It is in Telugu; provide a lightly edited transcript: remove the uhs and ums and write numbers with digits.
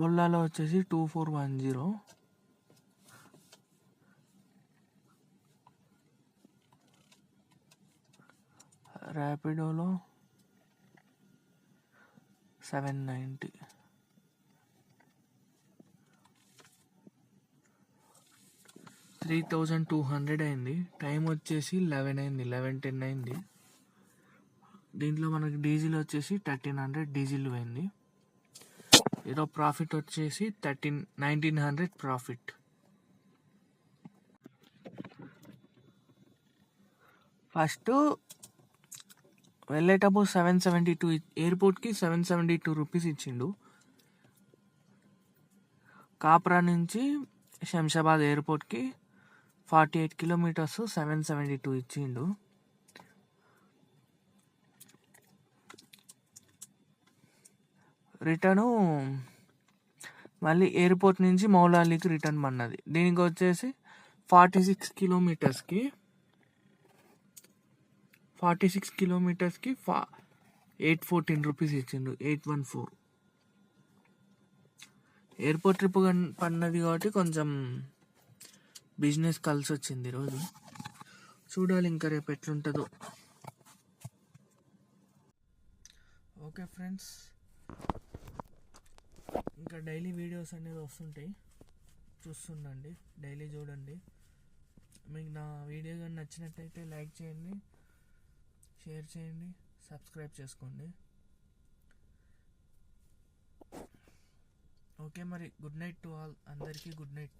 ఓలాలో వచ్చేసి 2410, ర్యాపిడోలో 790, $3,200 అయింది. టైం వచ్చేసి 11 అయింది, 11:10 అయింది. దీంట్లో మనకి డీజిల్ వచ్చేసి 1300 డీజిల్ పోయింది. ఈరోజు ప్రాఫిట్ వచ్చేసి 1900 ప్రాఫిట్. ఫస్ట్ వెళ్ళేటప్పుడు 772 ఎయిర్పోర్ట్కి 772 రూపీస్ ఇచ్చిండు. కాప్రా నుంచి శంషాబాద్ ఎయిర్పోర్ట్కి 48 కిలోమీటర్స్ 772 ఇచ్చిండు. రిటర్ను మళ్ళీ ఎయిర్పోర్ట్ నుంచి మౌలాలీకి రిటర్న్ పన్నది. దీనికి వచ్చేసి 46 కిలోమీటర్స్కి 814 రూపీస్ ఇచ్చిండు, 814. ఎయిర్పోర్ట్ ట్రిప్ పన్నది కాబట్టి కొంచెం బిజినెస్ కలిసి వచ్చింది ఈరోజు. చూడాలి ఇంకా రేపు ఎట్లుంటుందో. ఓకే ఫ్రెండ్స్, ఇంకా డైలీ వీడియోస్ అనేది వస్తుంటాయి, చూస్తుండండి, డైలీ చూడండి. మీకు నా వీడియో కానీ నచ్చినట్టయితే లైక్ చేయండి, షేర్ చేయండి, సబ్స్క్రైబ్ చేసుకోండి. ఓకే మరి, గుడ్ నైట్ టు ఆల్, అందరికీ గుడ్ నైట్.